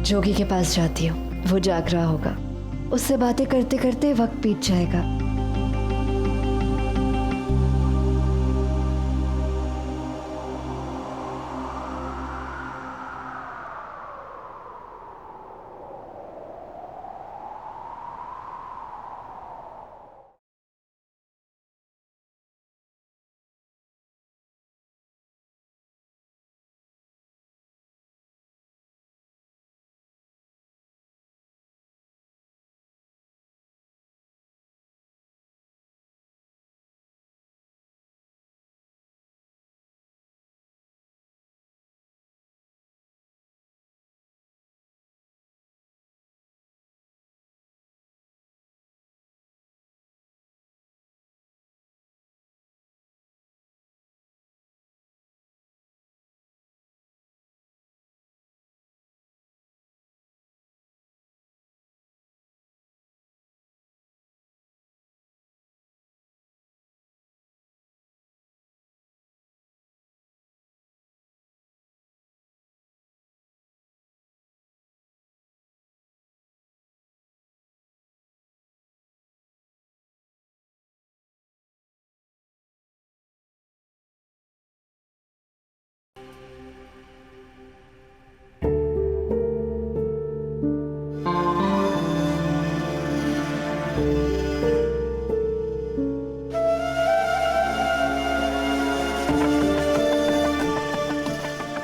जोगी के पास जाती हूँ, वो जाग रहा होगा। उससे बातें करते करते वक्त बीत जाएगा।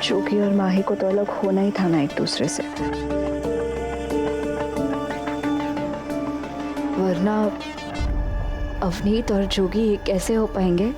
जोगी और माही को तो अलग होना ही था ना एक दूसरे से, वरना अवनीत और जोगी कैसे हो पाएंगे?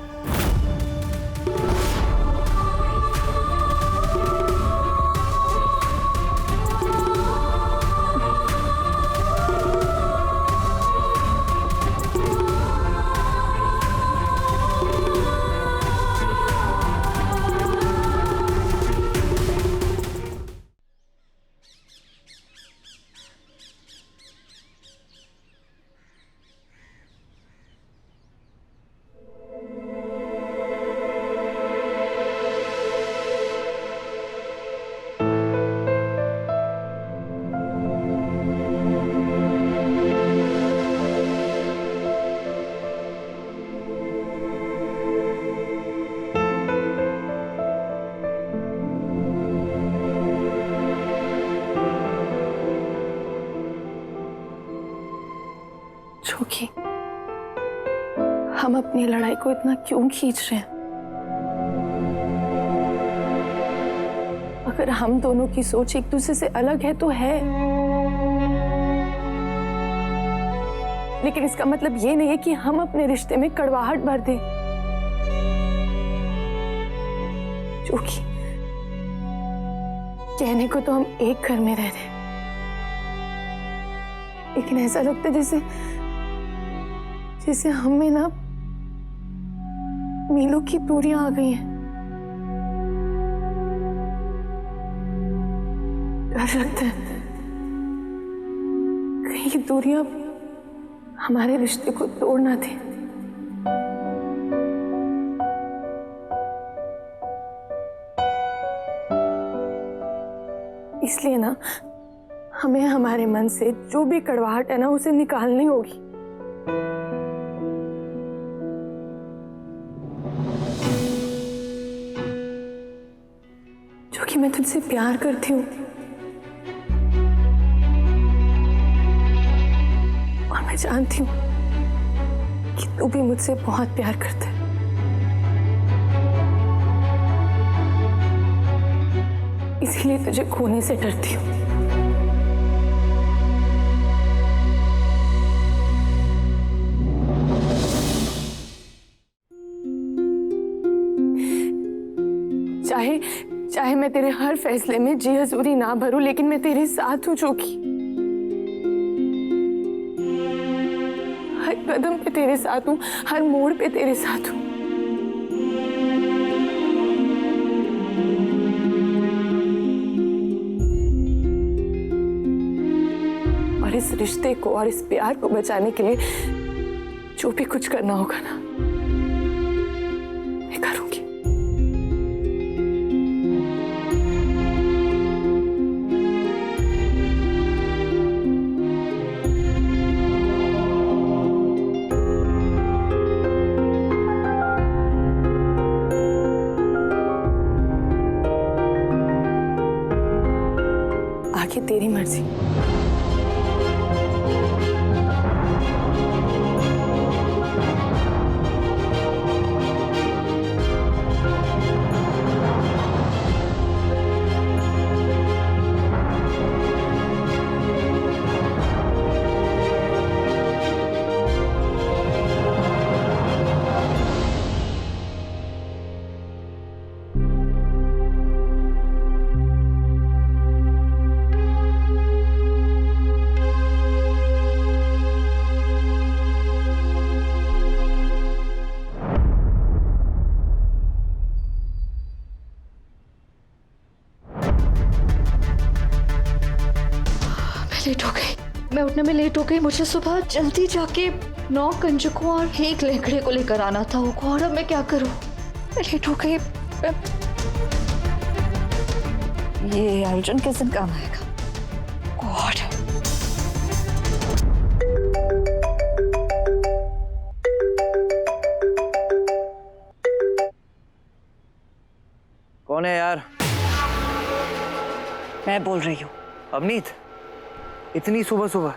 जोगी, हम अपनी लड़ाई को इतना क्यों खींच रहे हैं? अगर हम दोनों की सोच एक दूसरे से अलग है तो है, लेकिन इसका मतलब ये नहीं है कि हम अपने रिश्ते में कड़वाहट भर दें। जोगी, कहने को तो हम एक घर में रह रहे हैं, लेकिन ऐसा लगता है जैसे हमें ना मीलों की दूरियां आ गई हैं। डर लगता है कहीं ये दूरियां हमारे रिश्ते को तोड़ ना दें। इसलिए ना हमें हमारे मन से जो भी कड़वाहट है ना उसे निकालनी होगी। जो कि मैं तुझसे प्यार करती हूँ और मैं जानती हूँ कि तू भी मुझसे बहुत प्यार करता है। इसीलिए तुझे खोने से डरती हूँ। चाहे मैं तेरे हर फैसले में जी हजूरी ना भरूं, लेकिन मैं तेरे साथ हूं जोगी। हर कदम पे तेरे साथ हूं, हर मोड़ पे तेरे साथ हूं। और इस रिश्ते को और इस प्यार को बचाने के लिए जो भी कुछ करना होगा ना, मैं करूंगी। बाकी तेरी मर्जी। लेट हो गई, मैं उठने में लेट हो गई। मुझे सुबह जल्दी जाके 9 कंजकों और 1 लैंकड़े को लेकर आना था वो, और अब मैं क्या करूं? मैं लेट हो गई। ये अर्जुन किस दिन काम आएगा? गॉड। कौन है यार? मैं बोल रही हूँ। अवनीत, इतनी सुबह सुबह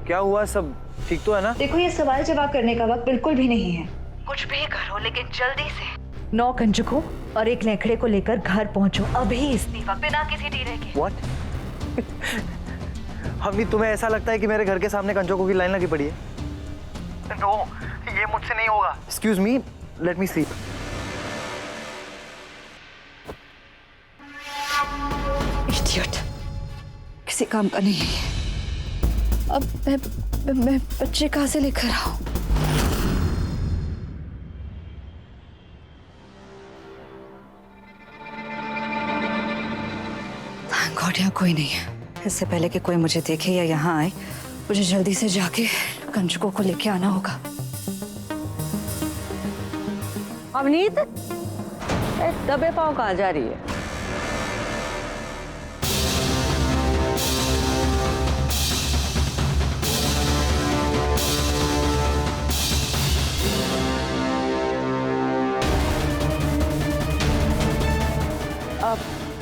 क्या हुआ? सब ठीक तो है ना? देखो, ये सवाल जवाब करने का वक्त बिल्कुल भी नहीं है। कुछ भी करो लेकिन जल्दी से 9 कंजकों और 1 लैंकड़े को लेकर घर पहुंचो अभी, इसी वक्त, बिना किसी डीरे के। What? अवनीत, तुम्हें ऐसा लगता है कि मेरे घर के सामने कंजकों की लाइन लगी पड़ी है? नो, ये मुझसे नहीं होगा। Excuse me, let me sleep. Idiot, किसी काम का नहीं है। अब मैं बच्चे कहाँ से लेकर आऊं? थैंक गॉड यहाँ कोई नहीं है। इससे पहले कि कोई मुझे देखे या यहाँ आए, मुझे जल्दी से जाके कंजकों को लेके आना होगा। अवनीत, दबे पाँव कहाँ जा रही है?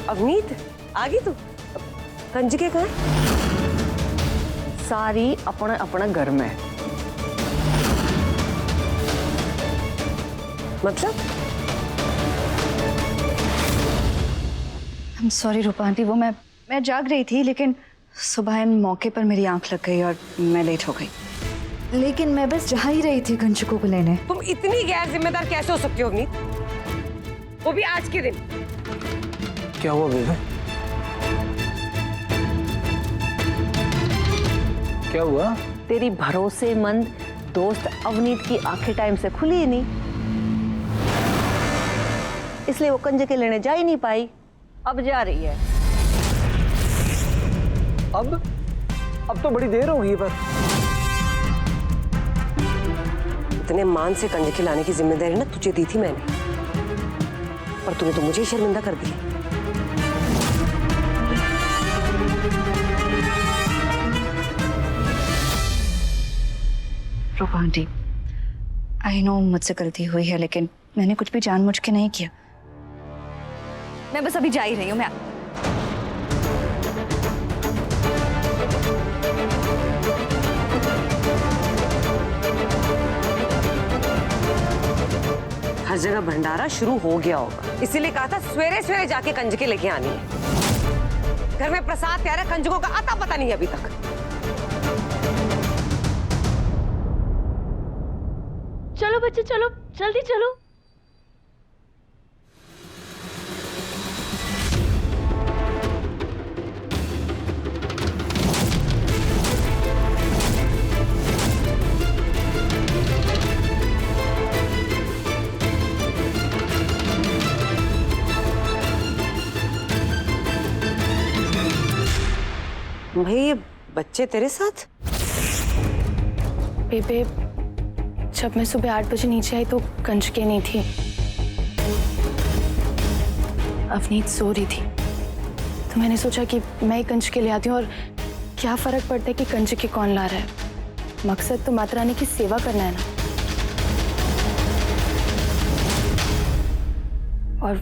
अवनीत, आ गई तू? कंजके कहाँ? सारी अपना अपना घर में। मतलब? I'm sorry रूपा आंटी, वो मैं जाग रही थी, लेकिन सुबह इन मौके पर मेरी आंख लग गई और मैं लेट हो गई। लेकिन मैं बस जा ही रही थी कंजकों को लेने। तुम इतनी गैर जिम्मेदार कैसे हो सकती हो अवनीत? वो भी आज के दिन। क्या हुआ बेबे? क्या हुआ? तेरी भरोसेमंद दोस्त अवनीत की आंखें टाइम से खुली ही नहीं, इसलिए वो कंजके लेने जा ही नहीं पाई। अब जा रही है। अब तो बड़ी देर हो गई। पर इतने मान से कंजके लाने की जिम्मेदारी ना तुझे दी थी मैंने, पर तूने तो मुझे ही शर्मिंदा कर दिया। रूपा आंटी, आई नो मुझसे गलती हुई है, लेकिन मैंने कुछ भी जानबूझ के नहीं किया। मैं बस अभी जा ही रही हूँ। हर जगह भंडारा शुरू हो गया होगा, इसीलिए कहा था सवेरे सवेरे जाके कंजके लेके आनी है। घर में प्रसाद तैयार है, कंजकों का आता पता नहीं अभी तक। चलो बच्चे, चलो जल्दी चलो। भाई, ये बच्चे तेरे साथ? बेबे, जब मैं सुबह 8 बजे नीचे आई तो कंजके नहीं थी। अवनीत सो रही थी, तो मैंने सोचा कि मैं ही कंजके ले आती हूँ, और क्या फर्क पड़ता है कि कंजके कौन ला रहा है। मकसद तो माता रानी की सेवा करना है ना। और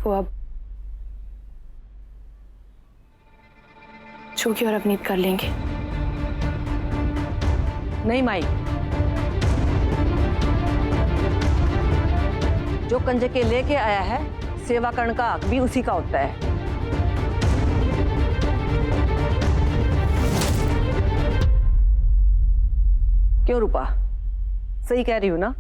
वो अब चौकी और अवनीत कर लेंगे। नहीं माई, जो कंजके लेके आया है सेवा करने का हक भी उसी का होता है। क्यों रूपा, सही कह रही हूं ना?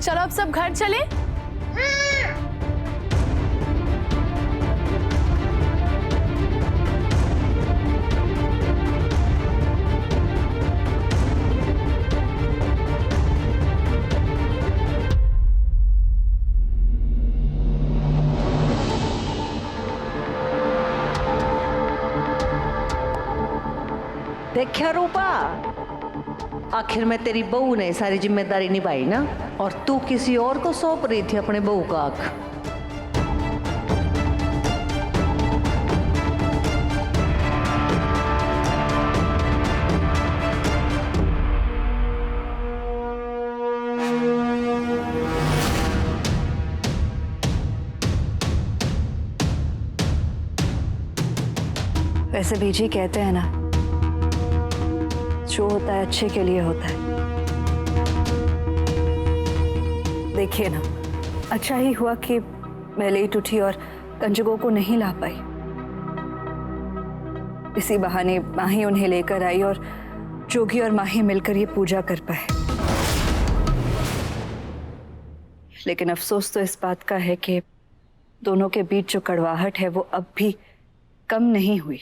चलो अब सब घर चले। देखा रूपा, आखिर में तेरी बहू ने सारी जिम्मेदारी निभाई ना, और तू किसी और को सौंप रही थी अपने बहू का हक। वैसे बीजी कहते हैं ना, जो होता है अच्छे के लिए होता है। देखिए ना, अच्छा ही हुआ कि मैं लेट उठी और कंजकों को नहीं ला पाई। इसी बहाने माही उन्हें लेकर आई और जोगी और माही मिलकर ये पूजा कर पाए। लेकिन अफसोस तो इस बात का है कि दोनों के बीच जो कड़वाहट है वो अब भी कम नहीं हुई।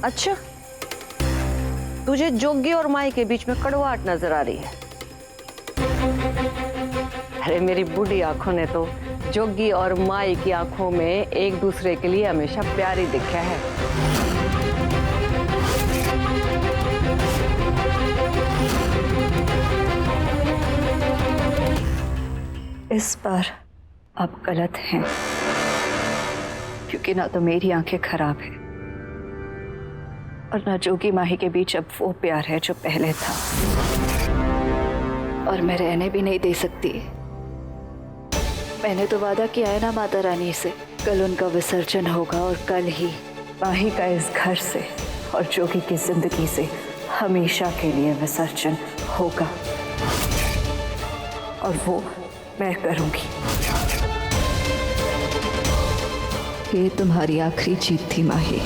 अच्छा, तुझे जोगी और माई के बीच में कड़वाहट नजर आ रही है? अरे मेरी बूढ़ी आंखों ने तो जोगी और माई की आंखों में एक दूसरे के लिए हमेशा प्यार ही देखा है। इस बार आप गलत हैं, क्योंकि ना तो मेरी आंखें खराब है और ना जोगी माही के बीच अब वो प्यार है जो पहले था, और मैं रहने भी नहीं दे सकती। मैंने तो वादा किया है ना माता रानी से, कल उनका विसर्जन होगा और कल ही माही का इस घर से और जोगी की जिंदगी से हमेशा के लिए विसर्जन होगा, और वो मैं करूंगी। ये तुम्हारी आखिरी जीत थी माही।